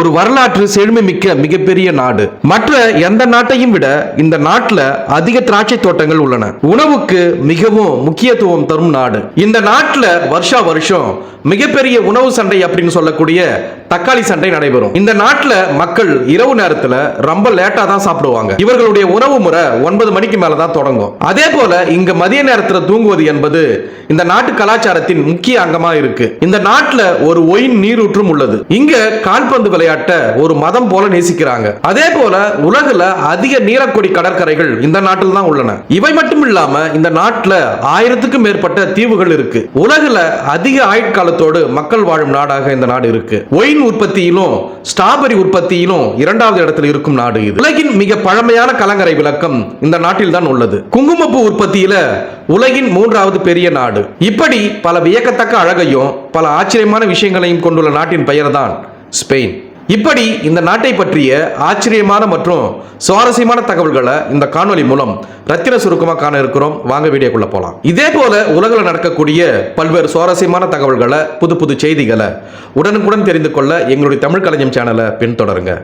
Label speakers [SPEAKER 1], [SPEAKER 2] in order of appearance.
[SPEAKER 1] ஒரு வரலாற்று செழுமை மிக்க மிகப்பெரிய நாடு. மற்ற எந்த நாட்டையும் விட இந்த நாட்டில் அதிக திராட்சை தோட்டங்கள் உள்ளன. உணவுக்கு மிகவும் முக்கியத்துவம் தரும் நாடு. இந்த நாட்டில் வருஷா வருஷம் மிகப்பெரிய உணவு சண்டை அப்படின்னு சொல்லக்கூடிய தக்காளி சண்டை நடைபெறும். இந்த நாட்டில் மக்கள் இரவு நேரத்தில் ரொம்ப லேட்டா தான் சாப்பிடுவாங்க. இவர்களுடைய உணவு முறை 9 மணிக்கு மேல தான் தொடங்கும். அதே போல இங்க மதிய நேரத்தில் தூங்குவது என்பது இந்த நாட்டு கலாச்சாரத்தின் முக்கிய அங்கமா இருக்கு. இந்த நாட்டில் ஒரு ஒயின் நீரூற்றும் உள்ளது. இங்க கால்பந்து விளையாட்ட ஒரு மதம் போல நேசிக்கிறாங்க. அதே போல உலகில் அதிக நீலக்கொடி கடற்கரைகள் இந்த நாட்டில் தான் உள்ளன. இவை மட்டும் இல்லாம இந்த நாட்டில் 1000க்கும் மேற்பட்ட தீவுகள் இருக்கு. உலகில் அதிக ஆயுட்காலத்தோடு மக்கள் வாழும் நாடாக இந்த நாடு இருக்கு. ஒயின் உற்பத்தியிலும் ஸ்ட்ராபெரி உற்பத்தியிலும் 2வது இடத்தில் இருக்கும் நாடு இது. உலகின் மிக பழமையான கலங்கரை விளக்கம் இந்த நாட்டில் தான் உள்ளது. குங்குமப்பூ உற்பத்தியில உலகின் 3வது பெரிய நாடு. இப்படி பல வியக்கத்தக்க அழகையும் பல ஆச்சரியமான விஷயங்களையும் கொண்டுள்ள நாட்டின் பெயர் தான் ஸ்பெயின். இப்படி இந்த நாட்டை பற்றிய ஆச்சரியமான மற்றும் சுவாரஸ்யமான தகவல்களை இந்த காணொலி மூலம் ரத்தின சுருக்கமா காண இருக்கிறோம். வாங்க வீடியோக்குள்ள போலாம். இதே போல உலகில் நடக்கக்கூடிய பல்வேறு சுவாரஸ்யமான தகவல்களை, புது புது செய்திகளை உடனுக்குடன் தெரிந்து கொள்ள எங்களுடைய தமிழ் களஞ்சியம் சேனலை பின்தொடருங்க.